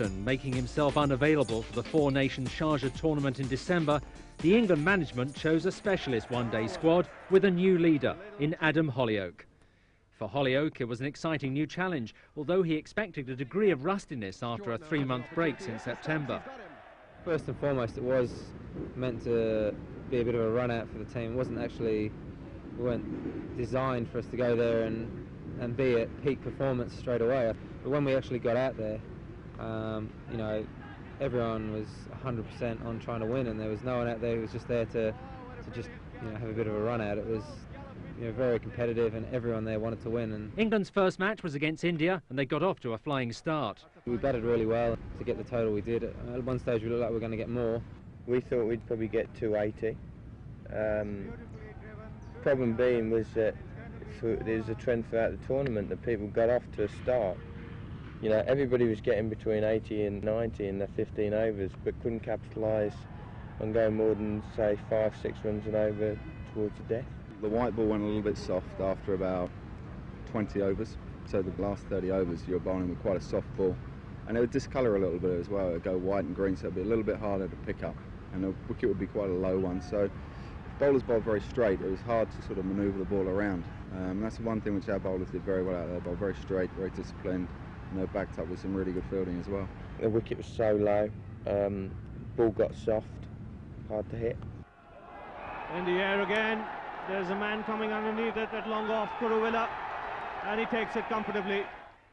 Making himself unavailable for the four-nation Sharjah tournament in December, the England management chose a specialist one-day squad with a new leader in Adam Hollioake. For Hollioake, it was an exciting new challenge, although he expected a degree of rustiness after a three-month break since September. First and foremost, it was meant to be a bit of a run-out for the team. It wasn't actually, we weren't designed for us to go there and be at peak performance straight away. But when we actually got out there, you know, everyone was 100% on trying to win, and there was no one out there who was just there to just, you know, have a bit of a run out. It was, you know, very competitive, and everyone there wanted to win. And England's first match was against India, and they got off to a flying start. We batted really well to get the total we did. At one stage we looked like we were going to get more. We thought we'd probably get 280. Problem being was that there was a trend throughout the tournament that people got off to a start. You know, everybody was getting between 80 and 90 in their 15 overs, but couldn't capitalise on going more than, say, 5-6 runs an over towards the death. The white ball went a little bit soft after about 20 overs, so the last 30 overs you're bowling with quite a soft ball, and it would discolour a little bit as well. It would go white and green, so it would be a little bit harder to pick up, and the wicket would be quite a low one. So if bowlers bowled very straight, it was hard to sort of manoeuvre the ball around. That's the one thing which our bowlers did very well out there. Bowled very straight, very disciplined, and they were backed up with some really good fielding as well. The wicket was so low, ball got soft, hard to hit. In the air again, there's a man coming underneath it at long off, Kuruvilla, and he takes it comfortably.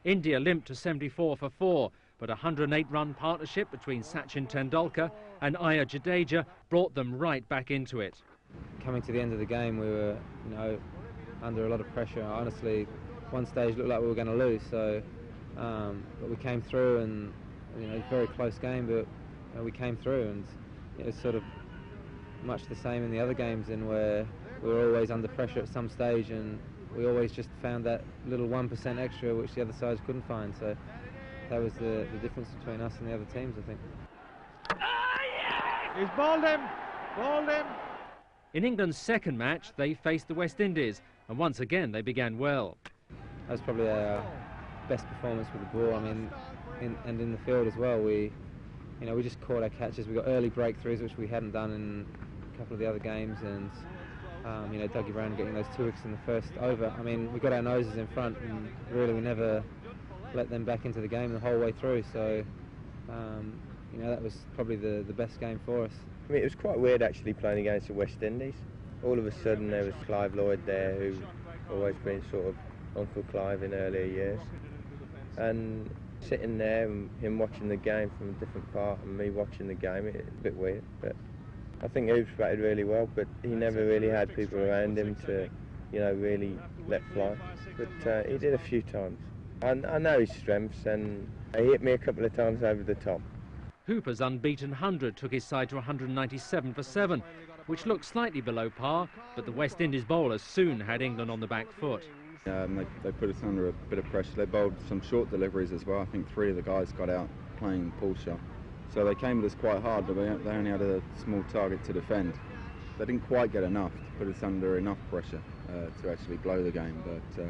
India limped to 74 for 4, but a 108-run partnership between Sachin Tendulkar and Iyer Jadeja brought them right back into it. Coming to the end of the game, we were, you know, under a lot of pressure. Honestly, one stage looked like we were going to lose, so but we came through, and you know, it was a very close game, but you know, we came through, and it was sort of much the same in the other games, in where we were always under pressure at some stage, and we always just found that little 1% extra which the other sides couldn't find. So that was the difference between us and the other teams, I think. He's bowled him, bowled him. In England's second match, they faced the West Indies, and once again they began well. That was probably our best performance with the ball. I mean, in the field as well. We just caught our catches. We got early breakthroughs, which we hadn't done in a couple of the other games, and you know, Dougie Brown getting those 2 wickets in the first over. I mean, we got our noses in front, and really we never let them back into the game the whole way through. So you know, that was probably the best game for us. I mean, it was quite weird actually playing against the West Indies. All of a sudden there was Clive Lloyd there, who's always been sort of Uncle Clive in earlier years, and sitting there and him watching the game from a different part and me watching the game, it's a bit weird. But I think Oops batted really well, but he never really had people around him to, you know, really let fly. But he did a few times. I know his strengths, and he hit me a couple of times over the top. Hooper's unbeaten 100 took his side to 197 for 7, which looked slightly below par, but the West Indies bowlers soon had England on the back foot. They put us under a bit of pressure. They bowled some short deliveries as well. I think 3 of the guys got out playing pull shot. So they came at us quite hard, but they only had a small target to defend. They didn't quite get enough to put us under enough pressure to actually blow the game, but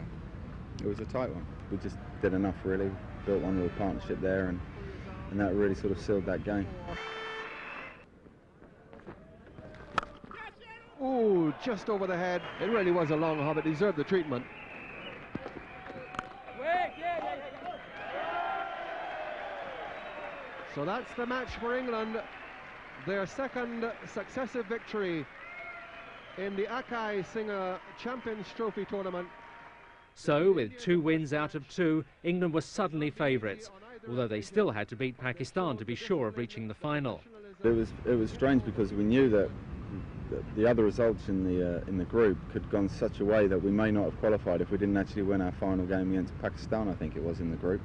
it was a tight one. We just did enough, really. Built one little partnership there, and that really sort of sealed that game. Oh, just over the head. It really was a long hob. It deserved the treatment. So that's the match for England. Their second successive victory in the Akai Singer Champions Trophy tournament. So, with 2 wins out of 2, England were suddenly favourites, although they still had to beat Pakistan to be sure of reaching the final. It was strange because we knew that the other results in the group could have gone such a way that we may not have qualified if we didn't actually win our final game against Pakistan, I think it was, in the group.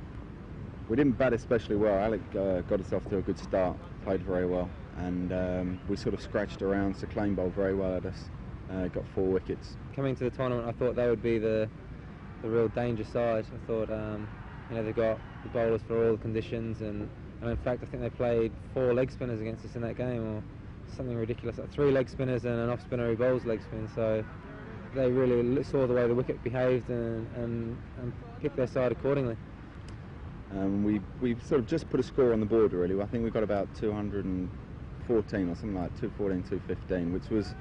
We didn't bat especially well. Alec got us off to a good start, played very well, and we sort of scratched around. So Claim bowled very well at us, got 4 wickets. Coming to the tournament, I thought they would be the real danger side. I thought, you know, they've got the bowlers for all the conditions, and in fact I think they played 4 leg spinners against us in that game, or something ridiculous, like 3 leg spinners and an off spinner who bowls leg spin. So they really saw the way the wicket behaved and picked their side accordingly. We sort of just put a score on the board really. I think we got about 214 or something like 214, 215, which was,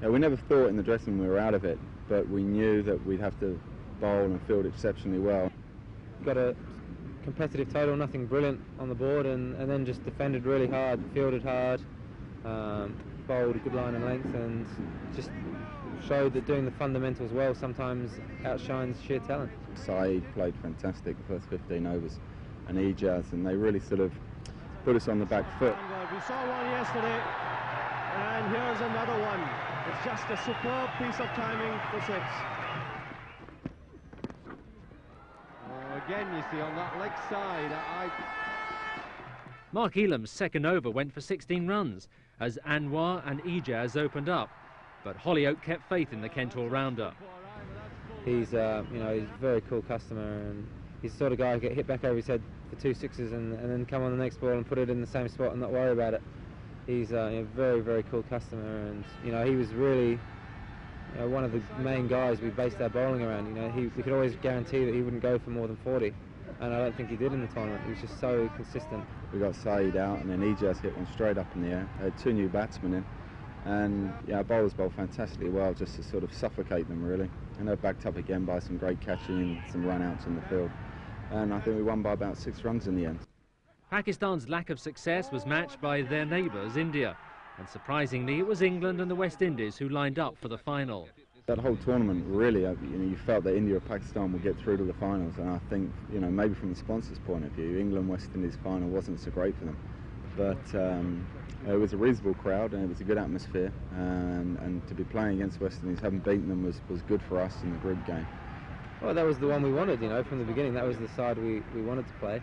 we never thought in the dressing room we were out of it, but we knew that we'd have to bowl and field exceptionally well. Got a competitive total, nothing brilliant on the board, and then just defended really hard, fielded hard, bowled a good line and length, and just showed that doing the fundamentals well sometimes outshines sheer talent. Saeed played fantastic the first 15 overs, and Ijaz, and they really sort of put us on the back foot. We saw one yesterday, and here's another one. It's just a superb piece of timing for 6. Again, you see on that leg side, Mark Elam's second over went for 16 runs as Anwar and Ijaz opened up, but Hollyoake kept faith in the Kent all-rounder. He's, he's a very cool customer, and he's the sort of guy who get hit back over his head for 2 sixes and then come on the next ball and put it in the same spot and not worry about it. He's a very, very cool customer, and he was really one of the main guys we based our bowling around. We could always guarantee that he wouldn't go for more than 40, and I don't think he did in the tournament. He was just so consistent. We got Saeed out, and then Ijaz hit one straight up in the air. They had 2 new batsmen in, and our bowlers bowled fantastically well, just to sort of suffocate them really. And they're backed up again by some great catching and some run-outs in the field. And I think we won by about 6 runs in the end. Pakistan's lack of success was matched by their neighbours, India. And surprisingly, it was England and the West Indies who lined up for the final. That whole tournament, really, you felt that India or Pakistan would get through to the finals. And I think, maybe from the sponsors' point of view, England-West Indies final wasn't so great for them. But it was a reasonable crowd, and it was a good atmosphere. And to be playing against West Indies, having beaten them, was good for us in the group game. Well, that was the one we wanted, from the beginning. That was the side we wanted to play.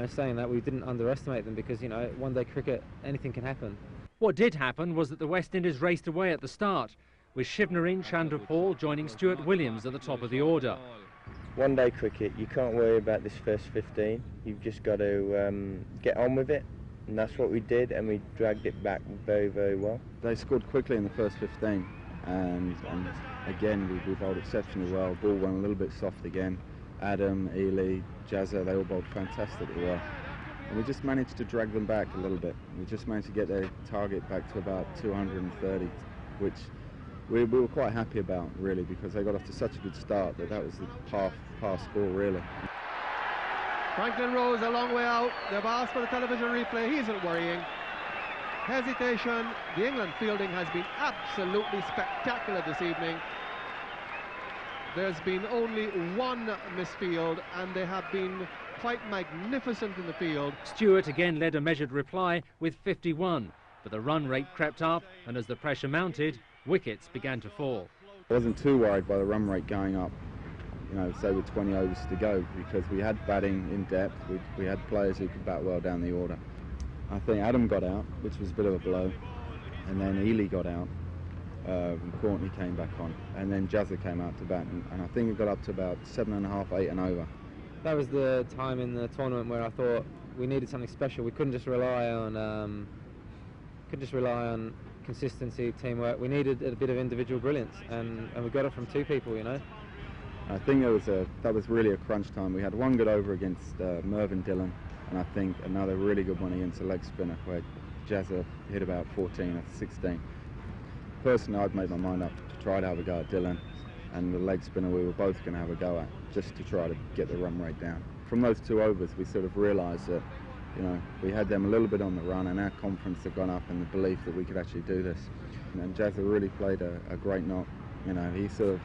Saying that, we didn't underestimate them because, one-day cricket, anything can happen. What did happen was that the West Indies raced away at the start, with Shivnarine Chandrapal joining Stuart Williams at the top of the order. One-day cricket, you can't worry about this first 15. You've just got to get on with it, and that's what we did, and we dragged it back very, very well. They scored quickly in the first 15, and again, we bowled exceptionally well. Ball went a little bit soft again. Adam, Ely, Jazza, they all bowled fantastically well. And we just managed to drag them back a little bit. We just managed to get their target back to about 230, which we were quite happy about, really, because they got off to such a good start that was the par score, really. Franklin Rose a long way out. They've asked for the television replay. He isn't worrying. Hesitation. The England fielding has been absolutely spectacular this evening. There's been only one misfield, and they have been quite magnificent in the field. Stewart again led a measured reply with 51, but the run rate crept up, and as the pressure mounted, wickets began to fall. I wasn't too worried by the run rate going up, say with 20 overs to go, because we had batting in depth, we had players who could bat well down the order. I think Adam got out, which was a bit of a blow, and then Ely got out. And Courtney came back on, and then Jazza came out to bat, and I think it got up to about 7.5, 8 and over. That was the time in the tournament where I thought we needed something special. We couldn't just rely on consistency, teamwork. We needed a bit of individual brilliance, and we got it from 2 people. I think that was really a crunch time. We had one good over against Mervyn Dillon, and I think another really good one against a leg spinner where Jazza hit about 14 or 16. Personally, I'd made my mind up to try to have a go at Dillon, and the leg spinner we were both going to have a go at, just to try to get the run rate down. From those 2 overs, we sort of realised that, we had them a little bit on the run, and our confidence had gone up and the belief that we could actually do this. And Jazza really played a great knock. He sort of